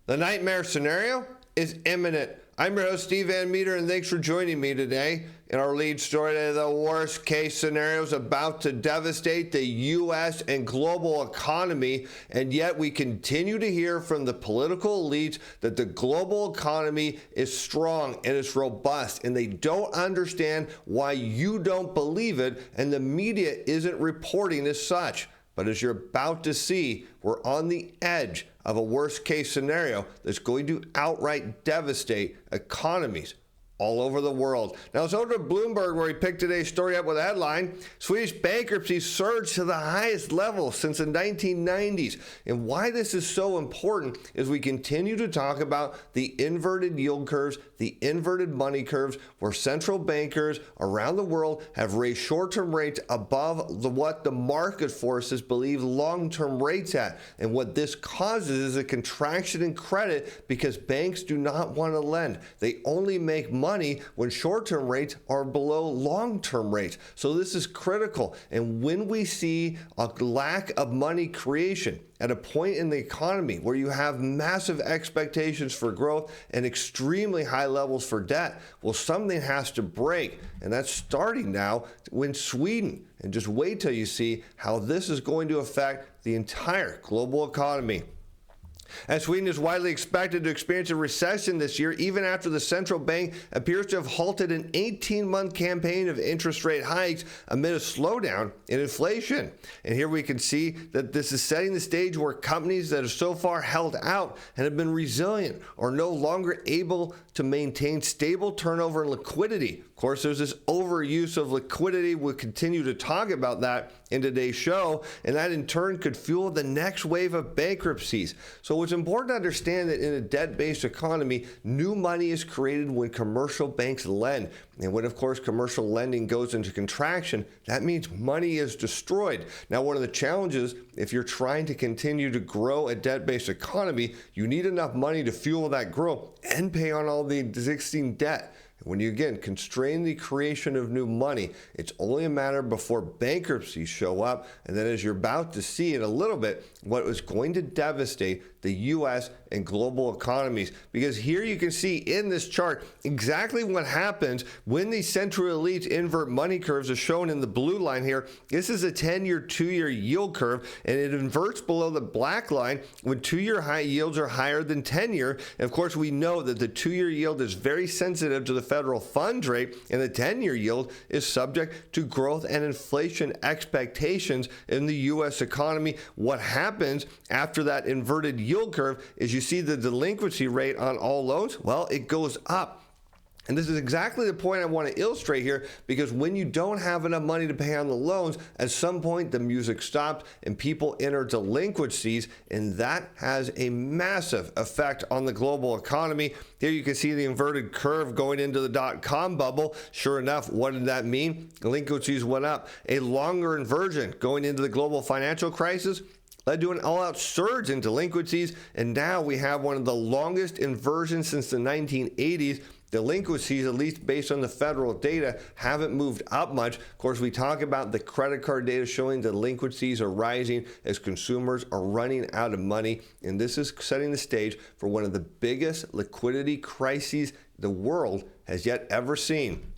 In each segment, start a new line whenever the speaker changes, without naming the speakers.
The nightmare scenario is imminent. I'm your host, Steve Van Metre, and thanks for joining me today. In our lead story today, the worst case scenario is about to devastate the U.S. and global economy, and yet we continue to hear from the political elites that the global economy is strong and it's robust, and they don't understand why you don't believe it, and the media isn't reporting as such. But as you're about to see, we're on the edge of a worst case scenario that's going to outright devastate economies all over the world. Now let's over to Bloomberg, where he picked today's story up with a headline: Swedish bankruptcy surged to the highest level since the 1990s. And why this is so important is we continue to talk about the inverted yield curves, the inverted money curves, where central bankers around the world have raised short-term rates above what the market forces believe long-term rates at. And what this causes is a contraction in credit because banks do not want to lend. They only make money when short-term rates are below long-term rates. So this is critical. And when we see a lack of money creation at a point in the economy where you have massive expectations for growth and extremely high levels for debt, well, something has to break. And that's starting now in Sweden. And just wait till you see how this is going to affect the entire global economy. And Sweden is widely expected to experience a recession this year, even after the central bank appears to have halted an 18-month campaign of interest rate hikes amid a slowdown in inflation. And here we can see that this is setting the stage where companies that have so far held out and have been resilient are no longer able to maintain stable turnover and liquidity. Of course, there's this overuse of liquidity. We'll continue to talk about that in today's show, and that in turn could fuel the next wave of bankruptcies. So it's important to understand that in a debt-based economy, new money is created when commercial banks lend. And when, of course, commercial lending goes into contraction, that means money is destroyed. Now, one of the challenges, if you're trying to continue to grow a debt-based economy, you need enough money to fuel that growth and pay on all the existing debt. When you, again, constrain the creation of new money, it's only a matter before bankruptcies show up. And then as you're about to see in a little bit, what is going to devastate the U.S. and global economies. Because here you can see in this chart exactly what happens when these central elites invert money curves, as shown in the blue line here. This is a 10-year, 2-year yield curve, and it inverts below the black line when 2-year high yields are higher than 10-year. And of course, we know that the 2-year yield is very sensitive to the federal funds rate, and the 10-year yield is subject to growth and inflation expectations in the U.S. economy. What happens after that inverted yield curve is you see the delinquency rate on all loans. Well, it goes up. And this is exactly the point I want to illustrate here, because when you don't have enough money to pay on the loans, at some point the music stops and people enter delinquencies, and that has a massive effect on the global economy. Here you can see the inverted curve going into the dot-com bubble. Sure enough, what did that mean? Delinquencies went up. A longer inversion going into the global financial crisis led to an all-out surge in delinquencies, and now we have one of the longest inversions since the 1980s. Delinquencies, at least based on the federal data, haven't moved up much. Of course, we talk about the credit card data showing delinquencies are rising as consumers are running out of money, and this is setting the stage for one of the biggest liquidity crises the world has yet ever seen.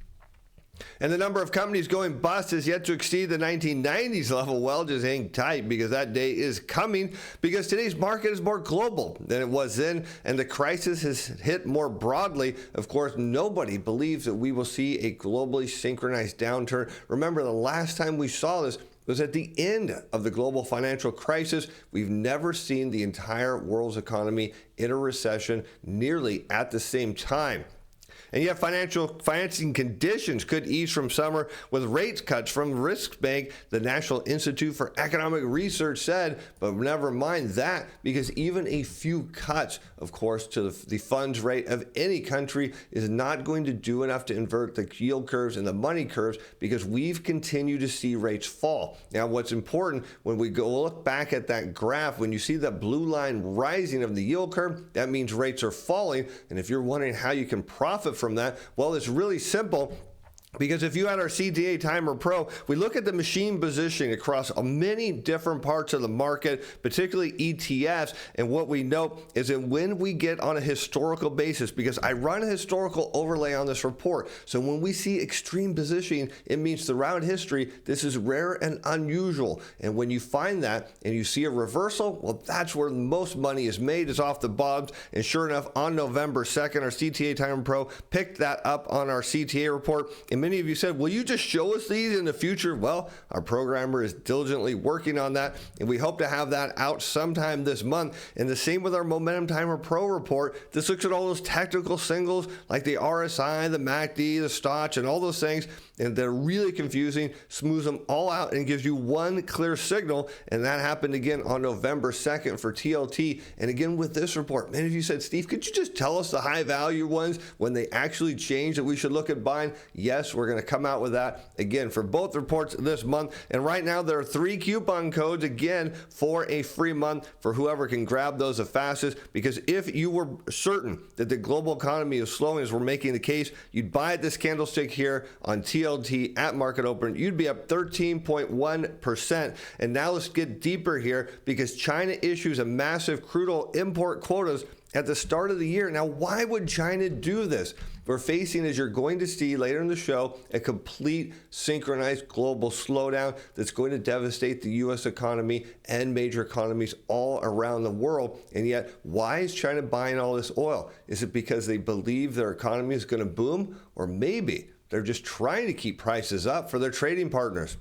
And the number of companies going bust is yet to exceed the 1990s level. Well, just hang tight, because that day is coming, because today's market is more global than it was then, and the crisis has hit more broadly. Of course, nobody believes that we will see a globally synchronized downturn. Remember, the last time we saw this was at the end of the global financial crisis. We've never seen the entire world's economy in a recession nearly at the same time. And yet financing conditions could ease from summer with rate cuts from Riskbank, the National Institute for Economic Research said. But never mind that, because even a few cuts, of course, to the funds rate of any country is not going to do enough to invert the yield curves and the money curves, because we've continued to see rates fall. Now, what's important when we go look back at that graph, when you see the blue line rising of the yield curve, that means rates are falling. And if you're wondering how you can profit from that, well, it's really simple. Because if you had our CTA Timer Pro, we look at the machine positioning across many different parts of the market, particularly ETFs. And what we know is that when we get on a historical basis, because I run a historical overlay on this report, so when we see extreme positioning, it means throughout history, this is rare and unusual. And when you find that and you see a reversal, well, that's where most money is made, is off the bottoms. And sure enough, on November 2nd, our CTA Timer Pro picked that up on our CTA report. And many of you said, will you just show us these in the future? Well, our programmer is diligently working on that, and we hope to have that out sometime this month. And the same with our Momentum Timer Pro report. This looks at all those technical singles like the RSI, the MACD, the Stoch, and all those things, and they're really confusing, smooths them all out, and gives you one clear signal. And that happened again on November 2nd for TLT. And again with this report, many of you said, Steve, could you just tell us the high value ones when they actually change that we should look at buying? Yes, we're going to come out with that again for both reports this month. And right now there are 3 coupon codes again for a free month for whoever can grab those the fastest. Because if you were certain that the global economy is slowing, as we're making the case, you'd buy at this candlestick here on TLT at market open, you'd be up 13.1%. And now let's get deeper here, because China issues a massive crude oil import quotas at the start of the year. Now, why would China do this? We're facing, as you're going to see later in the show, a complete synchronized global slowdown that's going to devastate the U.S. economy and major economies all around the world. And yet, why is China buying all this oil? Is it because they believe their economy is going to boom? Or maybe they're just trying to keep prices up for their trading partners?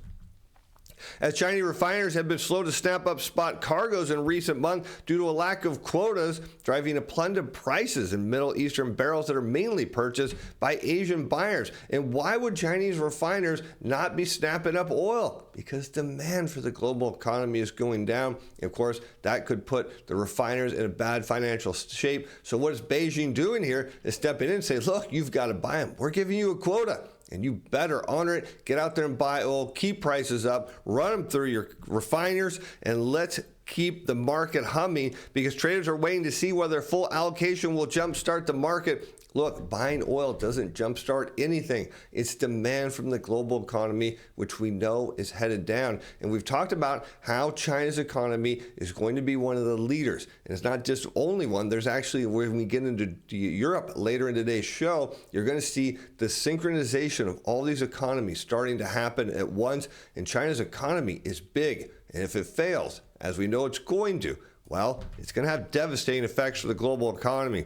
As Chinese refiners have been slow to snap up spot cargoes in recent months due to a lack of quotas, driving a plunge of prices in Middle Eastern barrels that are mainly purchased by Asian buyers. And why would Chinese refiners not be snapping up oil? Because demand for the global economy is going down. And of course, that could put the refiners in a bad financial shape. So what is Beijing doing here is stepping in and saying, look, you've got to buy them. We're giving you a quota, and you better honor it. Get out there and buy oil, keep prices up, run them through your refiners, and let's keep the market humming, because traders are waiting to see whether full allocation will jumpstart the market. Look, buying oil doesn't jumpstart anything. It's demand from the global economy, which we know is headed down. And we've talked about how China's economy is going to be one of the leaders. And it's not just only one. There's actually, when we get into Europe later in today's show, you're going to see the synchronization of all these economies starting to happen at once. And China's economy is big. And if it fails, as we know it's going to, well, it's going to have devastating effects for the global economy.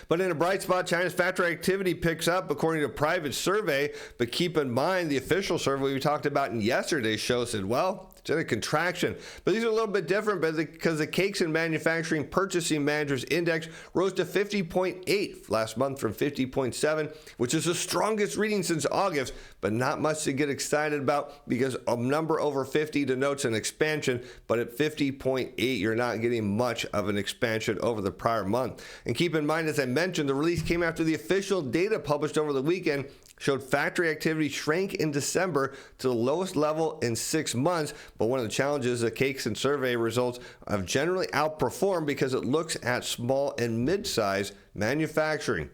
But in a bright spot, China's factory activity picks up according to a private survey. But keep in mind, the official survey we talked about in yesterday's show said, well, it's in a contraction. But these are a little bit different because the Cakes and Manufacturing Purchasing Managers Index rose to 50.8 last month from 50.7, which is the strongest reading since August, but not much to get excited about, because a number over 50 denotes an expansion, but at 50.8, you're not getting much of an expansion over the prior month. And keep in mind, as I mentioned, the release came after the official data published over the weekend showed factory activity shrank in December to the lowest level in 6 months. But one of the challenges, the Cakes and survey results have generally outperformed because it looks at small and mid-size manufacturing.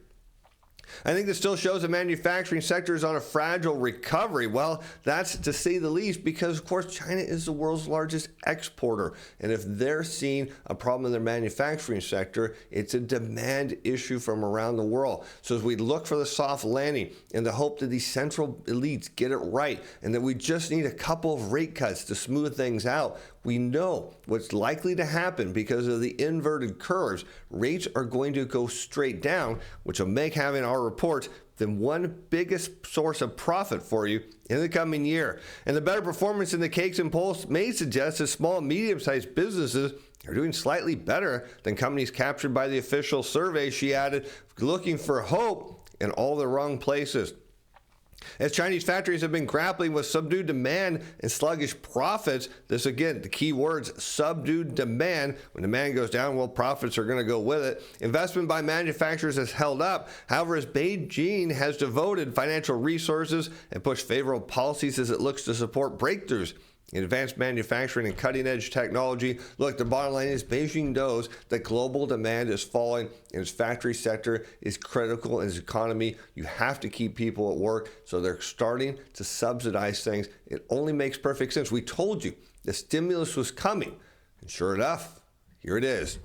I think this still shows the manufacturing sector is on a fragile recovery. Well, that's to say the least, because, of course, China is the world's largest exporter. And if they're seeing a problem in their manufacturing sector, it's a demand issue from around the world. So as we look for the soft landing and the hope that these central elites get it right, and that we just need a couple of rate cuts to smooth things out, we know what's likely to happen because of the inverted curves. Rates are going to go straight down, which will make having our reports the one biggest source of profit for you in the coming year. And the better performance in the Cakes and polls may suggest that small and medium-sized businesses are doing slightly better than companies captured by the official survey, she added, looking for hope in all the wrong places. As Chinese factories have been grappling with subdued demand and sluggish profits, this again, the key words, subdued demand. When demand goes down, well, profits are going to go with it. Investment by manufacturers has held up. However, as Beijing has devoted financial resources and pushed favorable policies as it looks to support breakthroughs in advanced manufacturing and cutting-edge technology. Look, the bottom line is Beijing knows that global demand is falling and its factory sector is critical in its economy. You have to keep people at work, so they're starting to subsidize things. It only makes perfect sense. We told you the stimulus was coming, and sure enough, here it is.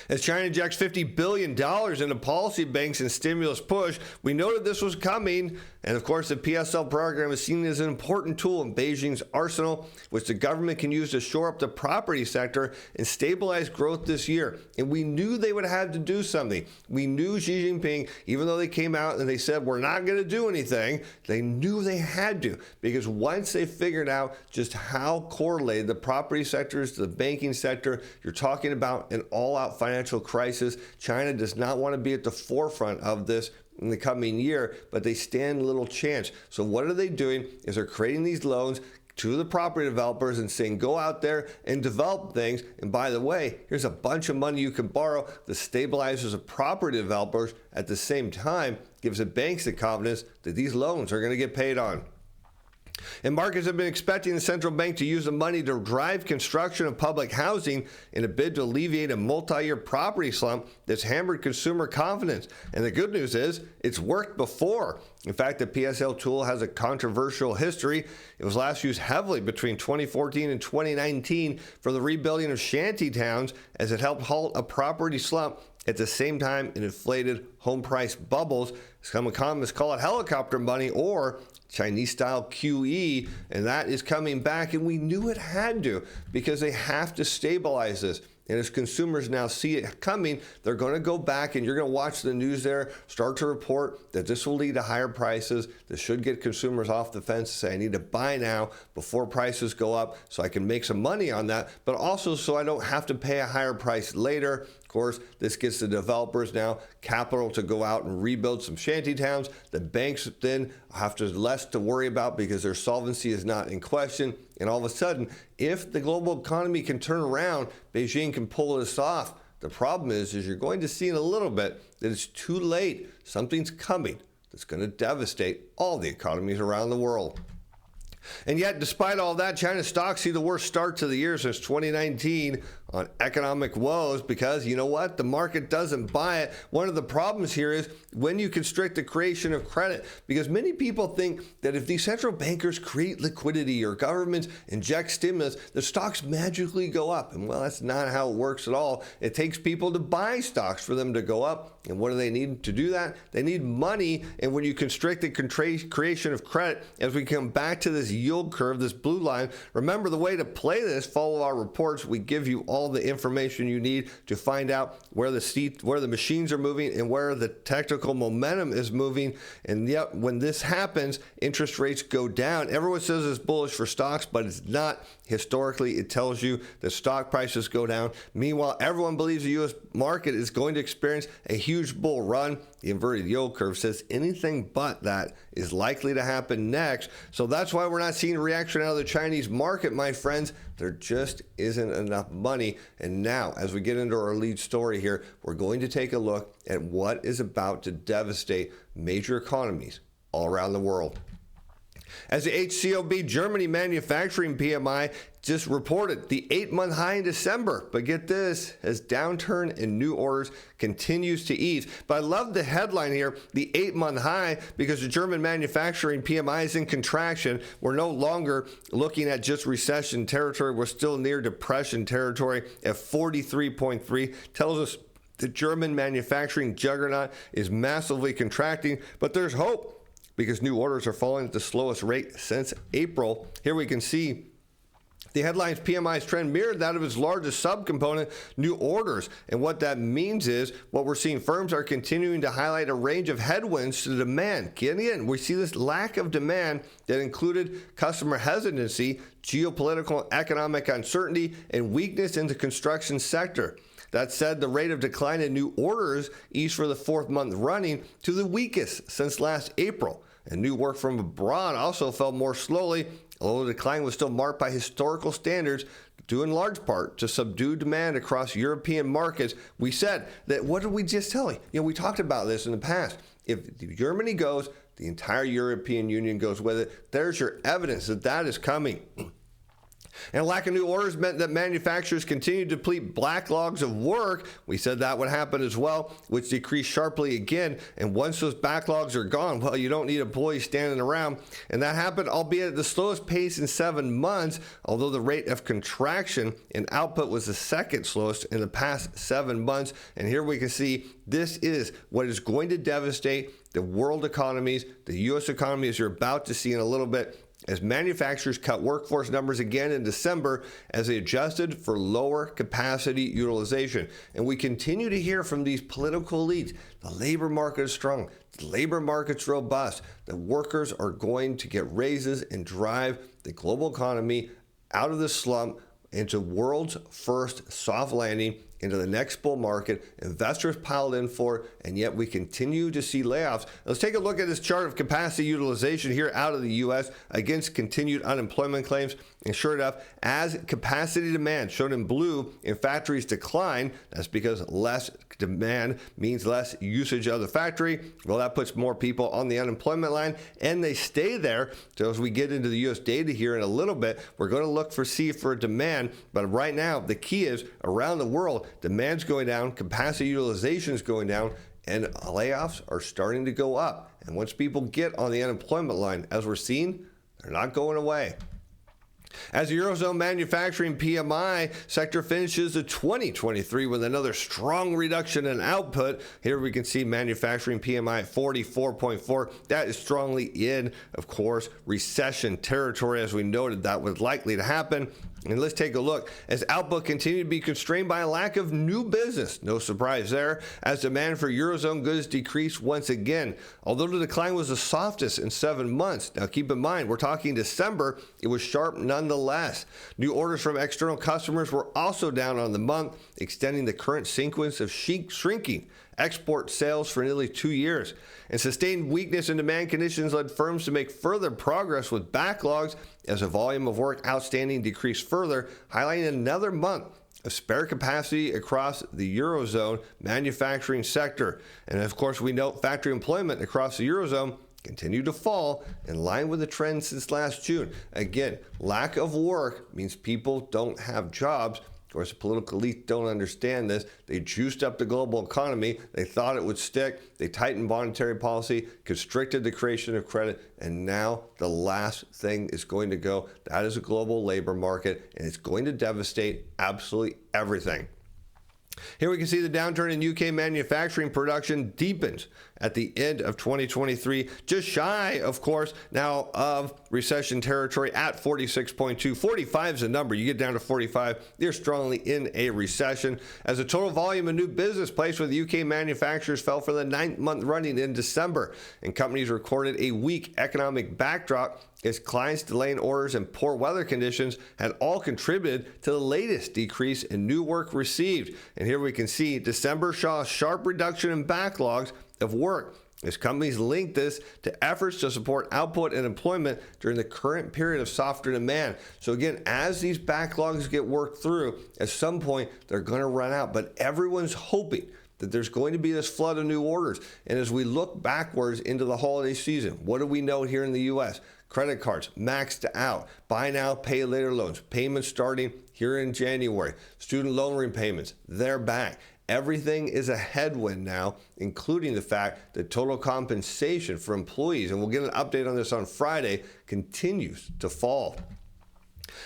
As China injects $50 billion into policy banks and stimulus push, we noted this was coming. And of course, the PSL program is seen as an important tool in Beijing's arsenal, which the government can use to shore up the property sector and stabilize growth this year. And we knew they would have to do something. We knew Xi Jinping, even though they came out and they said, we're not going to do anything, they knew they had to. Because once they figured out just how correlated the property sector is to the banking sector, you're talking about an all-out financial crisis. China does not want to be at the forefront of this in the coming year, but they stand little chance. So what are they doing is they're creating these loans to the property developers and saying, go out there and develop things. And by the way, here's a bunch of money you can borrow that stabilizes the property developers. At the same time, gives the banks the confidence that these loans are going to get paid on. And markets have been expecting the central bank to use the money to drive construction of public housing in a bid to alleviate a multi-year property slump that's hammered consumer confidence. And the good news is it's worked before. In fact, the PSL tool has a controversial history. It was last used heavily between 2014 and 2019 for the rebuilding of shanty towns as it helped halt a property slump. At the same time, it inflated home price bubbles. Some economists call it helicopter money or Chinese-style QE, and that is coming back, and we knew it had to because they have to stabilize this. And as consumers now see it coming, they're going to go back, and you're going to watch the news there start to report that this will lead to higher prices. This should get consumers off the fence and say, I need to buy now before prices go up so I can make some money on that, but also so I don't have to pay a higher price later. Of course, this gets the developers now capital to go out and rebuild some shanty towns. The banks then have less to worry about because their solvency is not in question. And all of a sudden, if the global economy can turn around, Beijing can pull this off. The problem is you're going to see in a little bit that it's too late. Something's coming that's going to devastate all the economies around the world. And yet, despite all that, China's stocks see the worst start to the year since 2019 on economic woes because, you know what, the market doesn't buy it. One of the problems here is when you constrict the creation of credit, because many people think that if these central bankers create liquidity or governments inject stimulus, the stocks magically go up. And well, that's not how it works at all. It takes people to buy stocks for them to go up. And what do they need to do that? They need money. And when you constrict the creation of credit, as we come back to this yield curve, this blue line, remember the way to play this, follow our reports. We give you all the information you need to find out where the machines are moving and where the technical momentum is moving. And yet, when this happens, interest rates go down. Everyone says it's bullish for stocks, but it's not. Historically, it tells you that stock prices go down. Meanwhile, everyone believes the U.S. market is going to experience a huge bull run. The inverted yield curve says anything but that is likely to happen next. So that's why we're not seeing a reaction out of the Chinese market, my friends. There just isn't enough money. And now, as we get into our lead story here, we're going to take a look at what is about to devastate major economies all around the world. As the HCOB Germany manufacturing PMI just reported the 8-month high in December. But get this, as downturn in new orders continues to ease. But I love the headline here, the 8-month high, because the German manufacturing PMI is in contraction. We're no longer looking at just recession territory. We're still near depression territory at 43.3. Tells us the German manufacturing juggernaut is massively contracting, but there's hope because new orders are falling at the slowest rate since April. Here we can see the headline's PMI's trend mirrored that of its largest subcomponent, new orders. And what that means is what we're seeing, firms are continuing to highlight a range of headwinds to demand. Getting in, we see this lack of demand that included customer hesitancy, geopolitical and economic uncertainty, and weakness in the construction sector. That said, the rate of decline in new orders eased for the 4th month running to the weakest since last April. And new work from abroad also fell more slowly, although the decline was still marked by historical standards, due in large part to subdued demand across European markets. We said that, what did we just tell you? We talked about this in the past. If Germany goes, the entire European Union goes with it. There's your evidence that that is coming. And lack of new orders meant that manufacturers continued to deplete backlogs of work. We said that would happen as well, which decreased sharply again. And once those backlogs are gone, well, you don't need employees standing around. And that happened, albeit at the slowest pace in 7 months, although the rate of contraction in output was the second slowest in the past 7 months. And here we can see this is what is going to devastate the world economies, the U.S. economy, as you're about to see in a little bit, as manufacturers cut workforce numbers again in December as they adjusted for lower capacity utilization. And we continue to hear from these political elites, the labor market is strong, the labor market's robust, the workers are going to get raises and drive the global economy out of the slump into world's first soft landing, into the next bull market. Investors piled in for it, and yet we continue to see layoffs. Let's take a look at this chart of capacity utilization here out of the U.S. against continued unemployment claims. And sure enough, as capacity demand, shown in blue, in factories decline, that's because less demand means less usage of the factory. Well, that puts more people on the unemployment line, and they stay there. So as we get into the U.S. data here in a little bit, we're going to see for demand. But right now, the key is around the world, demand's going down, capacity utilization is going down, and layoffs are starting to go up. And once people get on the unemployment line, as we're seeing, they're not going away. As the Eurozone manufacturing PMI sector finishes the 2023 with another strong reduction in output, here we can see manufacturing PMI at 44.4. That is strongly in, of course, recession territory. As we noted, that was likely to happen. And let's take a look as output continued to be constrained by a lack of new business. No surprise there, as demand for Eurozone goods decreased once again, although the decline was the softest in 7 months. Now keep in mind, we're talking December, it was sharp nonetheless. New orders from external customers were also down on the month, extending the current sequence of shrinking export sales for nearly 2 years. And sustained weakness in demand conditions led firms to make further progress with backlogs as the volume of work outstanding decreased further, highlighting another month of spare capacity across the Eurozone manufacturing sector. And of course, we note factory employment across the Eurozone continued to fall in line with the trend since last June. Again, lack of work means people don't have jobs. Of course, the political elite don't understand this. They juiced up the global economy. They thought it would stick. They tightened monetary policy, constricted the creation of credit, and now the last thing is going to go. That is a global labor market, and it's going to devastate absolutely everything. Here we can see the downturn in UK manufacturing production deepens at the end of 2023, just shy, of course, now of recession territory at 46.2. 45 is the number. You get down to 45, you're strongly in a recession. As the total volume of new business placed with UK manufacturers fell for the 9th month running in December, and companies recorded a weak economic backdrop as clients delaying orders and poor weather conditions had all contributed to the latest decrease in new work received. And here we can see December saw a sharp reduction in backlogs of work as companies linked this to efforts to support output and employment during the current period of softer demand. So again, as these backlogs get worked through, at some point they're going to run out, but everyone's hoping that there's going to be this flood of new orders. And as we look backwards into the holiday season, what do we know here in the U.S.? Credit cards maxed out, buy now, pay later loans, payments starting here in January, student loan repayments, they're back. Everything is a headwind now, including the fact that total compensation for employees, and we'll get an update on this on Friday, continues to fall.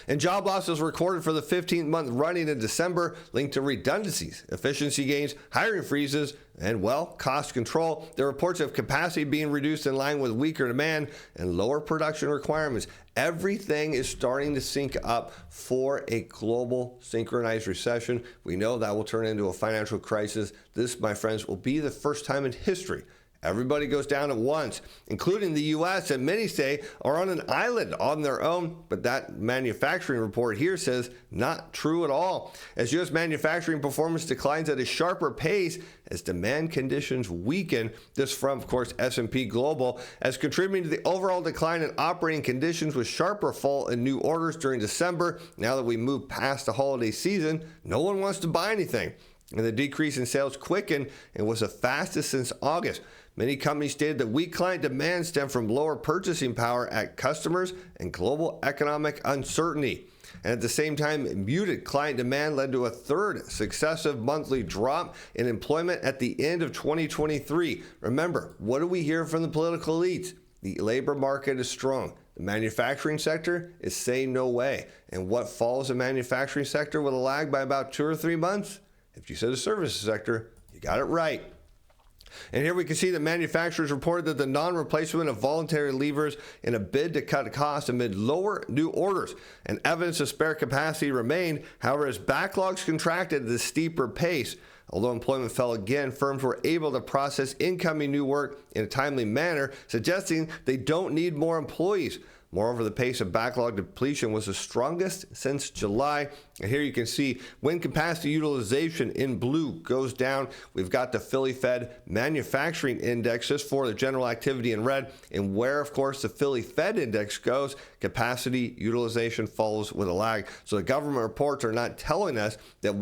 And job losses recorded for the 15th month running in December linked to redundancies, efficiency gains, hiring freezes, and, well, cost control. There are reports of capacity being reduced in line with weaker demand and lower production requirements. Everything is starting to sync up for a global synchronized recession. We know that will turn into a financial crisis. This, my friends, will be the first time in history everybody goes down at once, including the U.S., and many say are on an island on their own. But that manufacturing report here says not true at all, as U.S. manufacturing performance declines at a sharper pace as demand conditions weaken. This from, of course, S&P Global, as contributing to the overall decline in operating conditions with sharper fall in new orders during December. Now that we move past the holiday season, no one wants to buy anything. And the decrease in sales quickened and was the fastest since August. Many companies stated that weak client demand stemmed from lower purchasing power at customers and global economic uncertainty. And at the same time, muted client demand led to a third successive monthly drop in employment at the end of 2023. Remember, what do we hear from the political elites? The labor market is strong. The manufacturing sector is saying no way. And what follows the manufacturing sector with a lag by about 2 or 3 months? If you said the services sector, you got it right. And here we can see that manufacturers reported that the non-replacement of voluntary leavers in a bid to cut costs amid lower new orders and evidence of spare capacity remained. However, as backlogs contracted at a steeper pace, although employment fell again, firms were able to process incoming new work in a timely manner, suggesting they don't need more employees. Moreover, the pace of backlog depletion was the strongest since July. And here you can see when capacity utilization in blue goes down, we've got the Philly Fed manufacturing index just for the general activity in red. And where, of course, the Philly Fed index goes, capacity utilization follows with a lag. So the government reports are not telling us that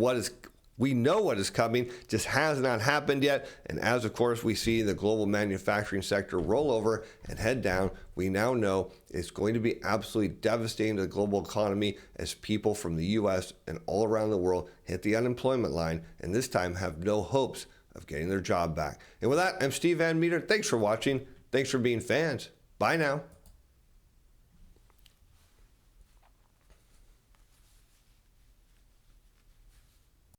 we know what is coming, just has not happened yet. And as, of course, we see the global manufacturing sector roll over and head down, we now know it's going to be absolutely devastating to the global economy as people from the U.S. and all around the world hit the unemployment line and this time have no hopes of getting their job back. And with that, I'm Steve Van Metre. Thanks for watching. Thanks for being fans. Bye now.